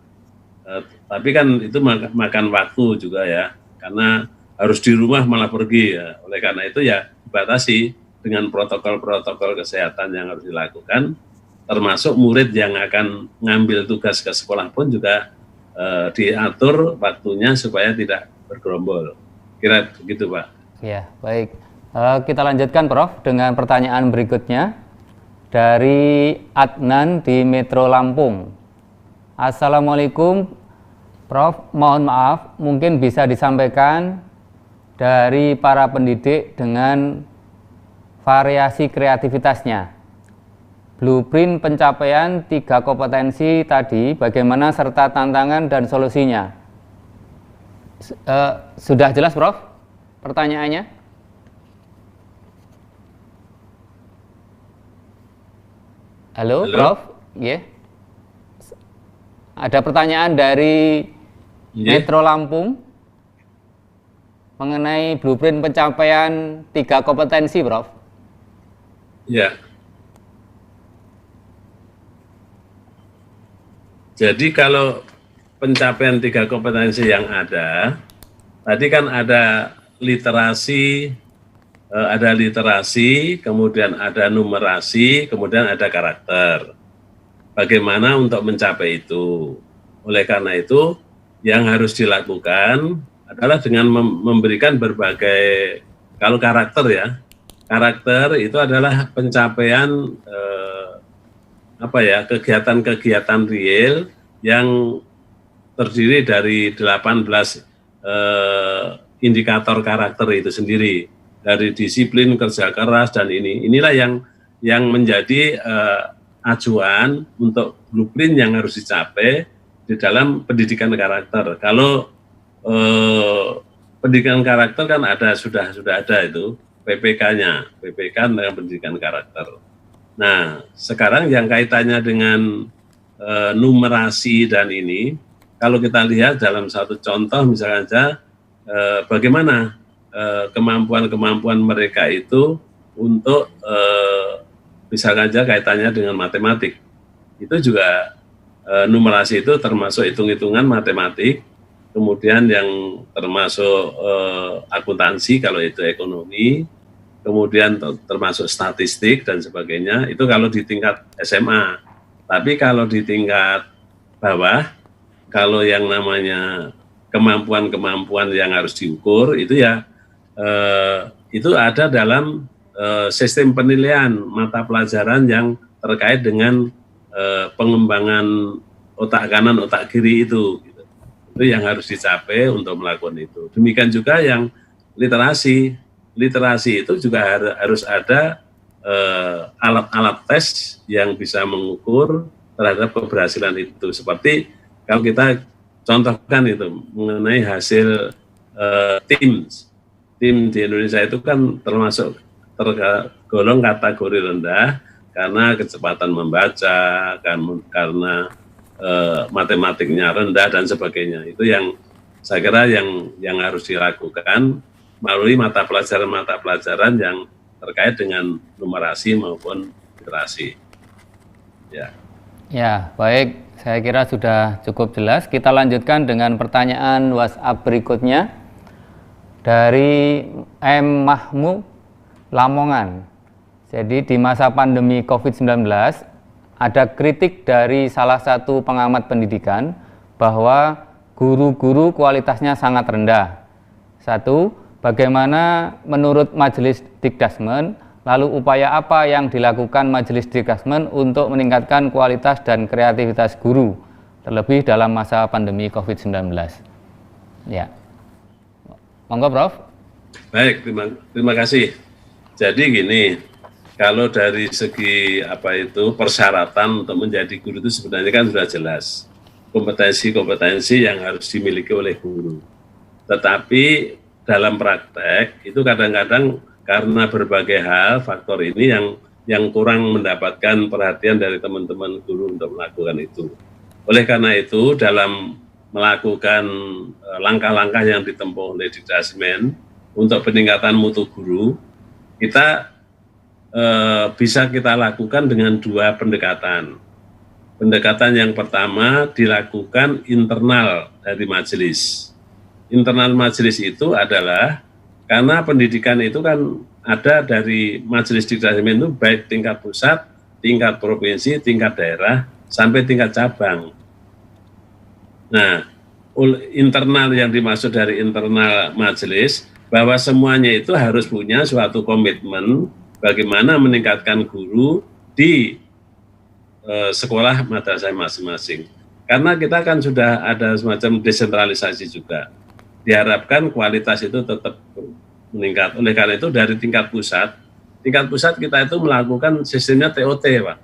tapi kan itu makan waktu juga ya, karena harus di rumah malah pergi ya. Oleh karena itu ya dibatasi dengan protokol-protokol kesehatan yang harus dilakukan, termasuk murid yang akan ngambil tugas ke sekolah pun juga diatur waktunya supaya tidak bergerombol. Kira begitu Pak. Ya, baik. Kita lanjutkan Prof dengan pertanyaan berikutnya dari Adnan di Metro Lampung. Assalamualaikum Prof, mohon maaf mungkin bisa disampaikan dari para pendidik dengan variasi kreativitasnya. Blueprint pencapaian 3 kompetensi tadi bagaimana serta tantangan dan solusinya. Sudah jelas Prof pertanyaannya? Halo. Prof? Yeah. Ada pertanyaan dari Metro Lampung mengenai blueprint pencapaian 3 kompetensi Prof. Ya. Jadi kalau pencapaian 3 kompetensi yang ada, tadi kan ada literasi, kemudian ada numerasi, kemudian ada karakter. Bagaimana untuk mencapai itu? Oleh karena itu, yang harus dilakukan adalah dengan memberikan berbagai, kalau karakter ya, karakter itu adalah pencapaian kegiatan-kegiatan real yang terdiri dari 18 indikator karakter itu sendiri, dari disiplin, kerja keras, dan inilah yang menjadi acuan untuk blueprint yang harus dicapai di dalam pendidikan karakter. Kalau pendidikan karakter kan sudah ada itu PPK-nya, PPK dengan pendidikan karakter. Nah, sekarang yang kaitannya dengan numerasi dan ini, kalau kita lihat dalam satu contoh misalnya saja, bagaimana kemampuan-kemampuan mereka itu untuk misalnya saja kaitannya dengan matematik. Itu juga numerasi itu termasuk hitung-hitungan matematik, kemudian yang termasuk akuntansi kalau itu ekonomi, kemudian termasuk statistik dan sebagainya, itu kalau di tingkat SMA. Tapi kalau di tingkat bawah, kalau yang namanya kemampuan-kemampuan yang harus diukur itu ya itu ada dalam sistem penilaian mata pelajaran yang terkait dengan pengembangan otak kanan, otak kiri itu. Gitu. Itu yang harus dicapai untuk melakukan itu. Demikian juga yang literasi itu juga harus ada alat-alat tes yang bisa mengukur terhadap keberhasilan itu. Seperti kalau kita contohkan itu mengenai hasil tim di Indonesia itu kan tergolong kategori rendah karena kecepatan membaca, karena matematiknya rendah dan sebagainya. Itu yang saya kira yang harus dilakukan melalui mata pelajaran yang terkait dengan numerasi maupun literasi. Ya, baik. Saya kira sudah cukup jelas. Kita lanjutkan dengan pertanyaan WhatsApp berikutnya dari M. Mahmud Lamongan. Jadi di masa pandemi COVID-19 ada kritik dari salah satu pengamat pendidikan bahwa guru-guru kualitasnya sangat rendah. Satu, bagaimana menurut Majelis Dikdasmen, lalu upaya apa yang dilakukan Majelis Dikdasmen untuk meningkatkan kualitas dan kreativitas guru, terlebih dalam masa pandemi COVID-19? Ya, monggo Prof. Baik, terima kasih. Jadi gini, kalau dari segi persyaratan untuk menjadi guru itu sebenarnya kan sudah jelas. Kompetensi-kompetensi yang harus dimiliki oleh guru. Tetapi dalam praktek itu kadang-kadang karena berbagai hal, faktor ini yang kurang mendapatkan perhatian dari teman-teman guru untuk melakukan itu. Oleh karena itu, dalam melakukan langkah-langkah yang ditempuh oleh Dikdasmen untuk peningkatan mutu guru, kita bisa kita lakukan dengan dua pendekatan. Pendekatan yang pertama dilakukan internal dari majelis. Internal majelis itu adalah karena pendidikan itu kan ada dari Majelis Dikdasmen itu baik tingkat pusat, tingkat provinsi, tingkat daerah, sampai tingkat cabang. Nah, internal yang dimaksud dari internal majelis, bahwa semuanya itu harus punya suatu komitmen bagaimana meningkatkan guru di sekolah madrasah masing-masing. Karena kita kan sudah ada semacam desentralisasi juga. Diharapkan kualitas itu tetap meningkat. Oleh karena itu dari tingkat pusat kita itu melakukan sistemnya TOT, Pak.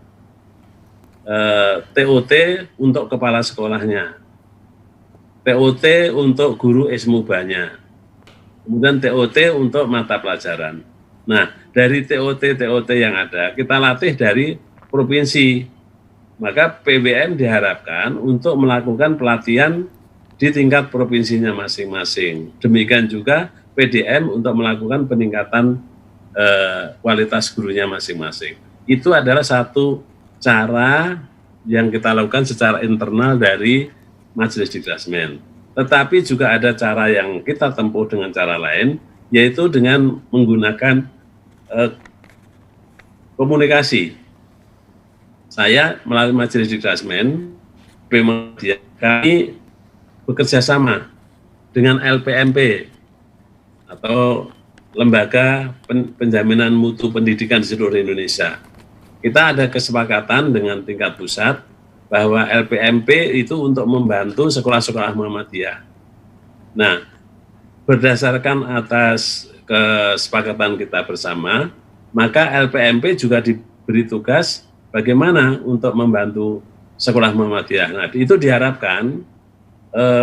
TOT untuk kepala sekolahnya, TOT untuk guru esmubanya, kemudian TOT untuk mata pelajaran. Nah, dari TOT yang ada, kita latih dari provinsi. Maka PBM diharapkan untuk melakukan pelatihan di tingkat provinsinya masing-masing. Demikian juga PDM untuk melakukan peningkatan kualitas gurunya masing-masing. Itu adalah satu cara yang kita lakukan secara internal dari Majelis Dikdasmen. Tetapi juga ada cara yang kita tempuh dengan cara lain, yaitu dengan menggunakan komunikasi. Saya melalui Majelis Dikdasmen, kami bekerja sama dengan LPMP atau Lembaga Penjaminan Mutu Pendidikan di seluruh Indonesia. Kita ada kesepakatan dengan tingkat pusat bahwa LPMP itu untuk membantu sekolah-sekolah Muhammadiyah. Nah, berdasarkan atas kesepakatan kita bersama, maka LPMP juga diberi tugas bagaimana untuk membantu sekolah Muhammadiyah. Nah, itu diharapkan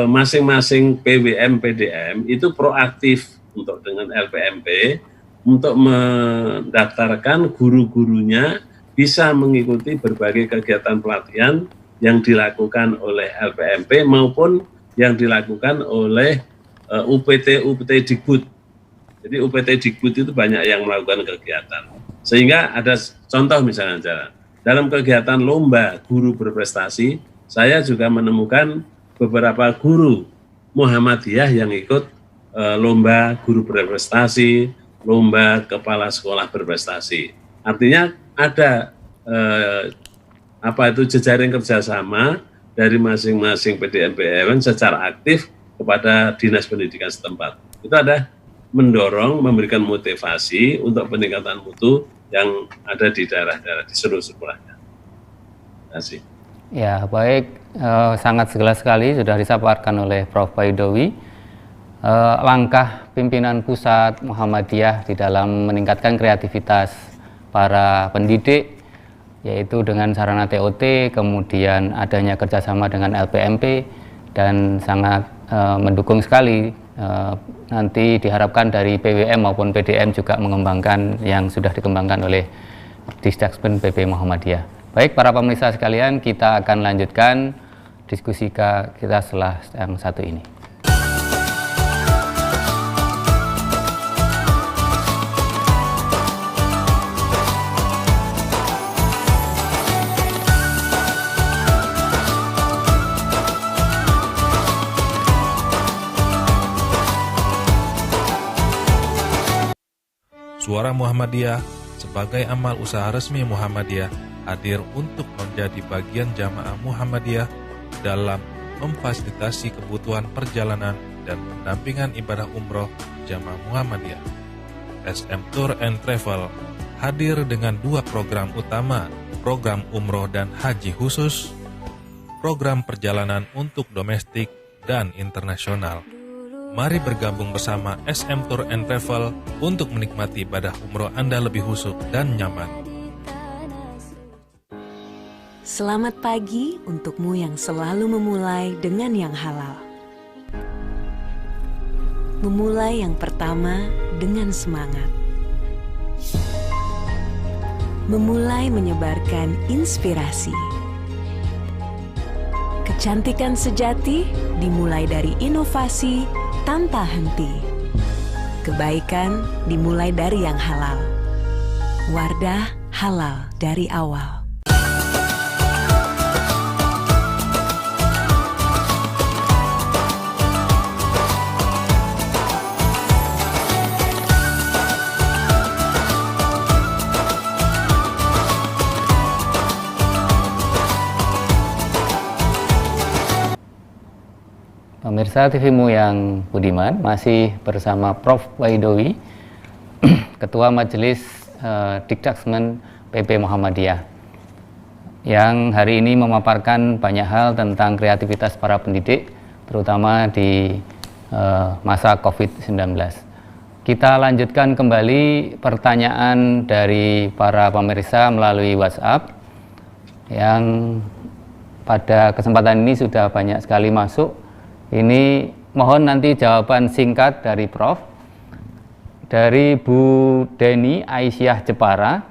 masing-masing PWM, PDM itu proaktif untuk dengan LPMP untuk mendaftarkan guru-gurunya bisa mengikuti berbagai kegiatan pelatihan yang dilakukan oleh LPMP maupun yang dilakukan oleh UPT Dikbud. Jadi UPT Dikbud itu banyak yang melakukan kegiatan. Sehingga ada contoh misalnya dalam kegiatan lomba guru berprestasi, saya juga menemukan beberapa guru Muhammadiyah yang ikut lomba guru berprestasi, lomba kepala sekolah berprestasi. Artinya ada jejaring kerjasama dari masing-masing PDM-PDM secara aktif kepada dinas pendidikan setempat. Itu ada mendorong, memberikan motivasi untuk peningkatan mutu yang ada di daerah-daerah di seluruh sekolahnya. Terima kasih. Ya, baik, sangat jelas sekali sudah disampaikan oleh Prof. Baidowi. Langkah pimpinan pusat Muhammadiyah di dalam meningkatkan kreativitas para pendidik, yaitu dengan sarana TOT, kemudian adanya kerjasama dengan LPMP, dan sangat mendukung sekali. Nanti diharapkan dari PWM maupun PDM juga mengembangkan yang sudah dikembangkan oleh Disdakmen PP Muhammadiyah. Baik, para pemirsa sekalian, kita akan lanjutkan diskusi kita setelah yang satu ini. Suara Muhammadiyah sebagai amal usaha resmi Muhammadiyah hadir untuk menjadi bagian jamaah Muhammadiyah dalam memfasilitasi kebutuhan perjalanan dan pendampingan ibadah umroh jamaah Muhammadiyah. SM Tour and Travel hadir dengan 2 program utama, program umroh dan haji khusus, program perjalanan untuk domestik dan internasional. Mari bergabung bersama SM Tour and Travel untuk menikmati ibadah umroh Anda lebih khusyuk dan nyaman. Selamat pagi untukmu yang selalu memulai dengan yang halal. Memulai yang pertama dengan semangat. Memulai menyebarkan inspirasi. Kecantikan sejati dimulai dari inovasi tanpa henti. Kebaikan dimulai dari yang halal. Wardah halal dari awal. Pemirsa TV-mu yang budiman, masih bersama Prof. Baidowi, Ketua Majelis Disdakmen PP Muhammadiyah, yang hari ini memaparkan banyak hal tentang kreativitas para pendidik, terutama di masa COVID-19. Kita lanjutkan kembali pertanyaan dari para pemirsa melalui WhatsApp, yang pada kesempatan ini sudah banyak sekali masuk. Ini mohon nanti jawaban singkat dari Prof. Dari Bu Deni Aisyah Jepara.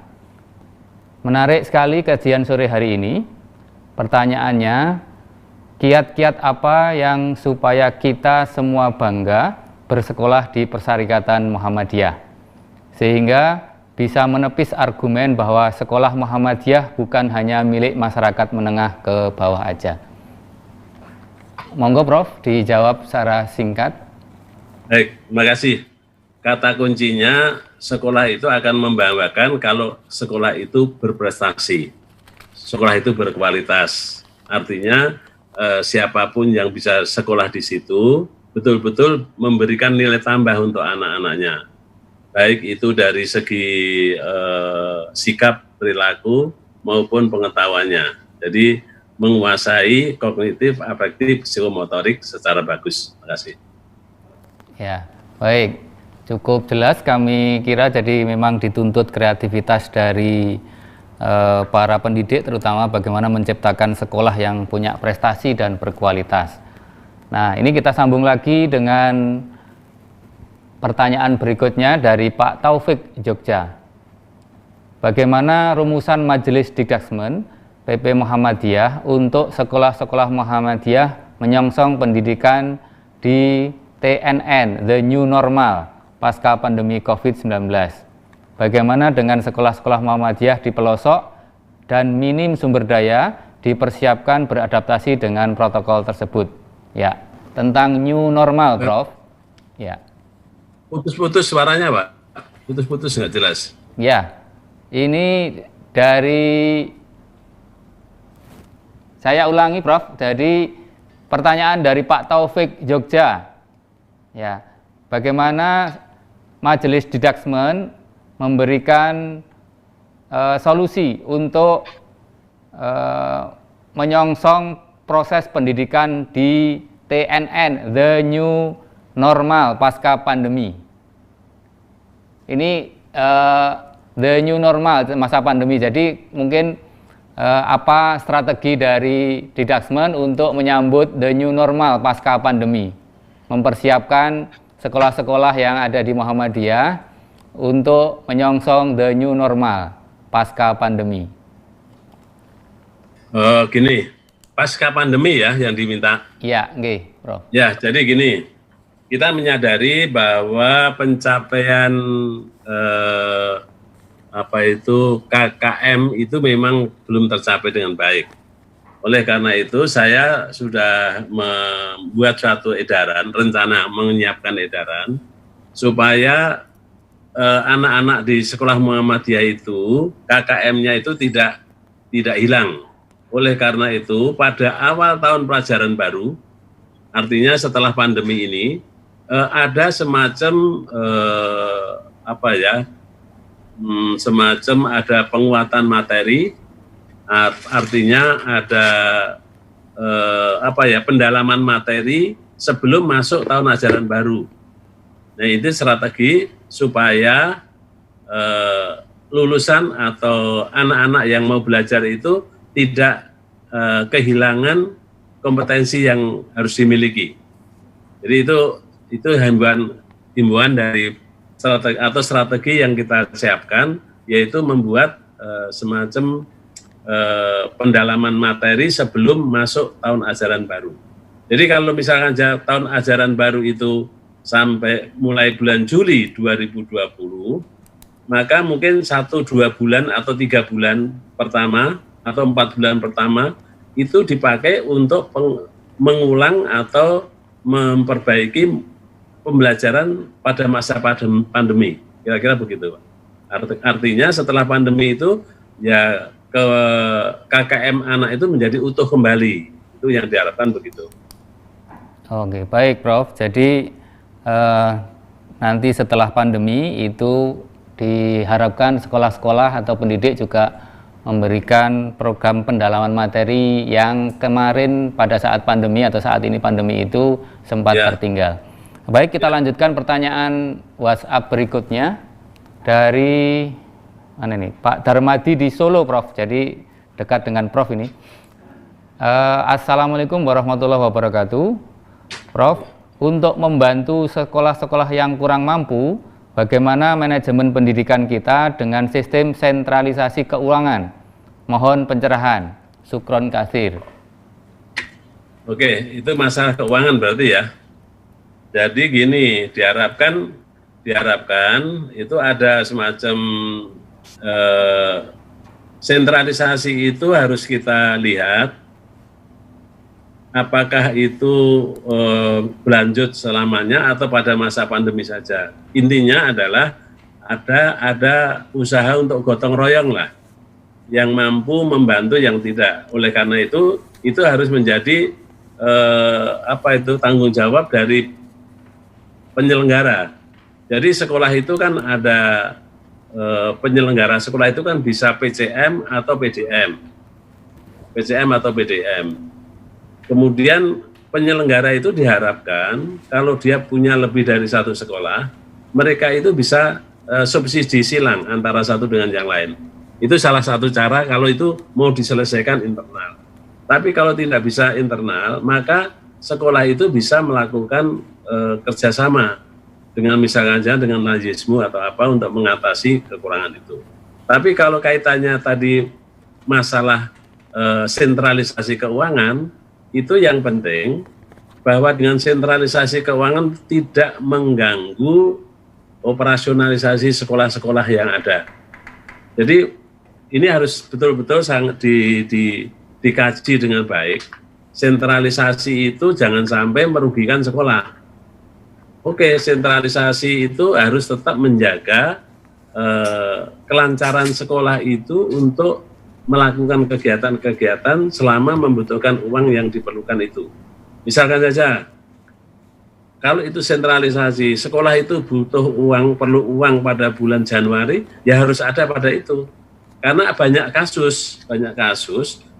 Menarik sekali kajian sore hari ini. Pertanyaannya, kiat-kiat apa yang supaya kita semua bangga bersekolah di Persyarikatan Muhammadiyah, sehingga bisa menepis argumen bahwa sekolah Muhammadiyah bukan hanya milik masyarakat menengah ke bawah aja. Monggo Prof, dijawab secara singkat. Baik, terima kasih. Kata kuncinya, sekolah itu akan membanggakan kalau sekolah itu berprestasi, sekolah itu berkualitas. Artinya siapapun yang bisa sekolah di situ betul-betul memberikan nilai tambah untuk anak-anaknya. Baik itu dari segi sikap, perilaku maupun pengetahuannya. Jadi menguasai kognitif, afektif, psikomotorik secara bagus. Terima kasih. Ya, baik. Cukup jelas kami kira, jadi memang dituntut kreativitas dari para pendidik, terutama bagaimana menciptakan sekolah yang punya prestasi dan berkualitas. Nah, ini kita sambung lagi dengan pertanyaan berikutnya dari Pak Taufik Jogja. Bagaimana rumusan Majelis Disdakmen PP Muhammadiyah untuk sekolah-sekolah Muhammadiyah menyongsong pendidikan di TNN, the new normal, pasca pandemi COVID-19. Bagaimana dengan sekolah-sekolah Muhammadiyah di pelosok dan minim sumber daya dipersiapkan beradaptasi dengan protokol tersebut? Ya, tentang new normal, Prof. Ya. Putus-putus suaranya, Pak. Putus-putus nggak jelas. Ya, ini dari... Saya ulangi, Prof. Dari pertanyaan dari Pak Taufik Jogja. Ya, bagaimana Majelis Didaksmen memberikan solusi untuk menyongsong proses pendidikan di TNN, the new normal pasca pandemi. Ini the new normal masa pandemi. Jadi mungkin apa strategi dari Didaksmen untuk menyambut the new normal pasca pandemi, mempersiapkan sekolah-sekolah yang ada di Muhammadiyah untuk menyongsong the new normal pasca pandemi. Gini, pasca pandemi ya yang diminta. Ya, nggih, Prof. Ya, jadi gini, kita menyadari bahwa pencapaian KKM itu memang belum tercapai dengan baik. Oleh karena itu, saya sudah membuat suatu edaran, rencana menyiapkan edaran supaya anak-anak di sekolah Muhammadiyah itu KKM-nya itu tidak hilang. Oleh karena itu, pada awal tahun pelajaran baru, artinya setelah pandemi ini, ada semacam semacam ada penguatan materi, artinya ada pendalaman materi sebelum masuk tahun ajaran baru. Nah, itu strategi supaya lulusan atau anak-anak yang mau belajar itu tidak kehilangan kompetensi yang harus dimiliki. Jadi itu himbauan dari strategi yang kita siapkan, yaitu membuat semacam pendalaman materi sebelum masuk tahun ajaran baru. Jadi kalau misalkan tahun ajaran baru itu sampai mulai bulan Juli 2020, maka mungkin 1-2 bulan atau 3 bulan pertama atau 4 bulan pertama itu dipakai untuk mengulang atau memperbaiki pembelajaran pada masa pandemi. Kira-kira begitu, Pak. Artinya setelah pandemi itu ya KKM anak itu menjadi utuh kembali. Itu yang diharapkan begitu. Oke, baik Prof. Jadi nanti setelah pandemi itu diharapkan sekolah-sekolah atau pendidik juga memberikan program pendalaman materi yang kemarin pada saat pandemi atau saat ini pandemi itu sempat tertinggal. Baik, kita lanjutkan pertanyaan WhatsApp berikutnya dari mana nih? Pak Darmadi di Solo, Prof. Jadi dekat dengan Prof ini. Assalamualaikum warahmatullahi wabarakatuh. Prof, untuk membantu sekolah-sekolah yang kurang mampu, bagaimana manajemen pendidikan kita dengan sistem sentralisasi keuangan? Mohon pencerahan. Syukron kasir. Oke, itu masalah keuangan berarti ya. Jadi gini, diharapkan itu ada semacam sentralisasi itu harus kita lihat apakah itu berlanjut selamanya atau pada masa pandemi saja. Intinya adalah ada usaha untuk gotong royong lah, yang mampu membantu yang tidak. Oleh karena itu harus menjadi tanggung jawab dari penyelenggara. Jadi sekolah itu kan ada penyelenggara sekolah itu kan bisa PCM atau PDM. Kemudian penyelenggara itu diharapkan kalau dia punya lebih dari satu sekolah, mereka itu bisa subsidi silang antara satu dengan yang lain. Itu salah satu cara kalau itu mau diselesaikan internal. Tapi kalau tidak bisa internal, maka sekolah itu bisa melakukan kerjasama dengan misalnya dengan najismu atau apa untuk mengatasi kekurangan itu. Tapi kalau kaitannya tadi masalah sentralisasi keuangan, itu yang penting bahwa dengan sentralisasi keuangan tidak mengganggu operasionalisasi sekolah-sekolah yang ada. Jadi ini harus betul-betul sangat dikaji dengan baik. Sentralisasi itu jangan sampai merugikan sekolah. Oke, sentralisasi itu harus tetap menjaga kelancaran sekolah itu untuk melakukan kegiatan-kegiatan selama membutuhkan uang yang diperlukan itu. Misalkan saja, kalau itu sentralisasi, sekolah itu butuh uang, perlu uang pada bulan Januari, ya harus ada pada itu. Karena banyak kasus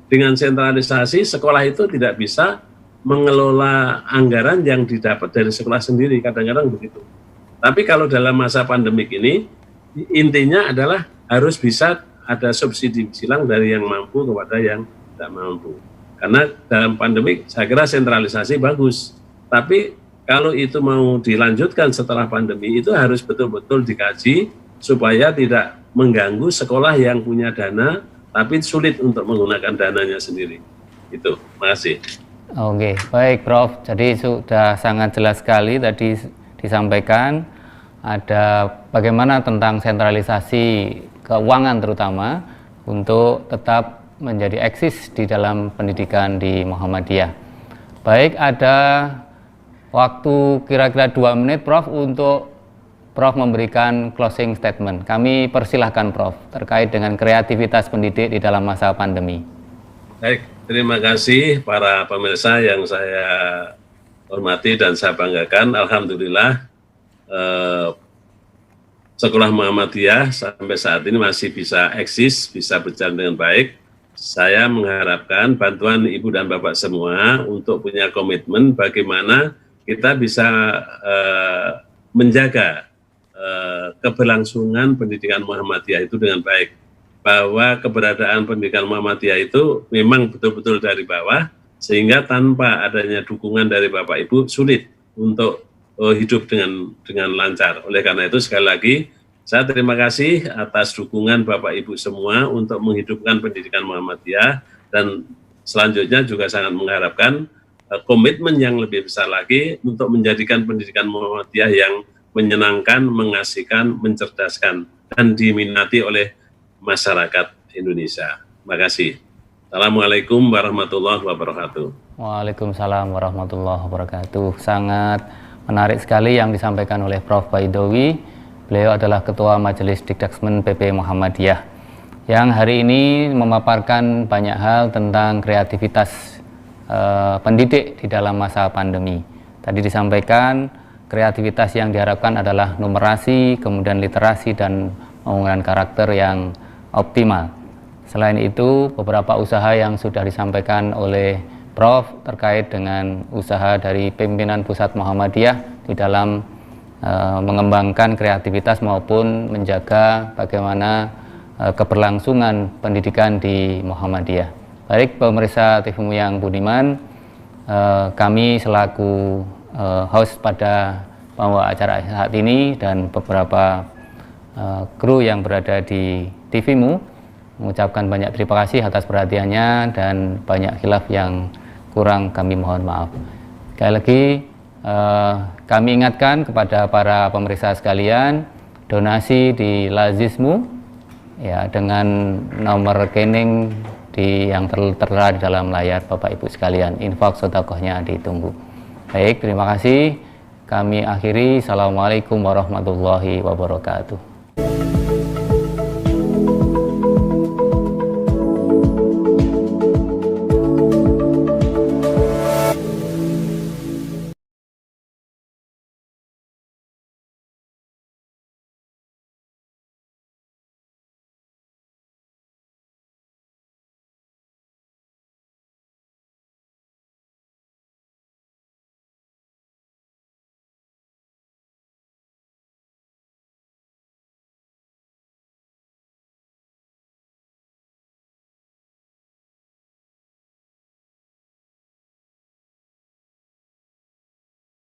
dengan sentralisasi sekolah itu tidak bisa mengelola anggaran yang didapat dari sekolah sendiri, kadang-kadang begitu. Tapi kalau dalam masa pandemik ini, intinya adalah harus bisa ada subsidi silang dari yang mampu kepada yang tidak mampu. Karena dalam pandemik saya kira sentralisasi bagus, tapi kalau itu mau dilanjutkan setelah pandemi itu harus betul-betul dikaji supaya tidak mengganggu sekolah yang punya dana tapi sulit untuk menggunakan dananya sendiri. Itu, makasih. Oke, baik Prof. Jadi sudah sangat jelas sekali tadi disampaikan ada bagaimana tentang sentralisasi keuangan terutama untuk tetap menjadi eksis di dalam pendidikan di Muhammadiyah. Baik, ada waktu kira-kira 2 menit Prof untuk Prof memberikan closing statement. Kami persilahkan Prof terkait dengan kreativitas pendidik di dalam masa pandemi. Baik, terima kasih para pemirsa yang saya hormati dan saya banggakan. Alhamdulillah Sekolah Muhammadiyah sampai saat ini masih bisa eksis, bisa berjalan dengan baik. Saya mengharapkan bantuan Ibu dan Bapak semua untuk punya komitmen bagaimana kita bisa menjaga keberlangsungan pendidikan Muhammadiyah itu dengan baik. Bahwa keberadaan pendidikan Muhammadiyah itu memang betul-betul dari bawah, sehingga tanpa adanya dukungan dari Bapak Ibu sulit untuk hidup dengan lancar. Oleh karena itu sekali lagi saya terima kasih atas dukungan Bapak Ibu semua untuk menghidupkan pendidikan Muhammadiyah, dan selanjutnya juga sangat mengharapkan komitmen yang lebih besar lagi untuk menjadikan pendidikan Muhammadiyah yang menyenangkan, mengasihkan, mencerdaskan, dan diminati oleh masyarakat Indonesia. Terima kasih. Assalamualaikum warahmatullahi wabarakatuh. Waalaikumsalam warahmatullahi wabarakatuh. Sangat menarik sekali yang disampaikan oleh Prof. Baidowi. Beliau adalah Ketua Majelis Dikdaksmen PP Muhammadiyah yang hari ini memaparkan banyak hal tentang kreativitas pendidik di dalam masa pandemi. Tadi disampaikan kreativitas yang diharapkan adalah numerasi, kemudian literasi, dan pembangunan karakter yang optimal. Selain itu, beberapa usaha yang sudah disampaikan oleh Prof terkait dengan usaha dari pimpinan Pusat Muhammadiyah di dalam mengembangkan kreativitas maupun menjaga bagaimana keberlangsungan pendidikan di Muhammadiyah. Baik pemirsa TV-mu yang budiman, kami selaku host pada pembawa acara saat ini dan beberapa kru yang berada di TV-mu mengucapkan banyak terima kasih atas perhatiannya, dan banyak khilaf yang kurang kami mohon maaf. Sekali lagi kami ingatkan kepada para pemirsa sekalian, donasi di Lazismu ya dengan nomor rekening yang tertera di dalam layar Bapak Ibu sekalian. Infak sedekahnya ditunggu. Baik, terima kasih. Kami akhiri. Assalamualaikum warahmatullahi wabarakatuh.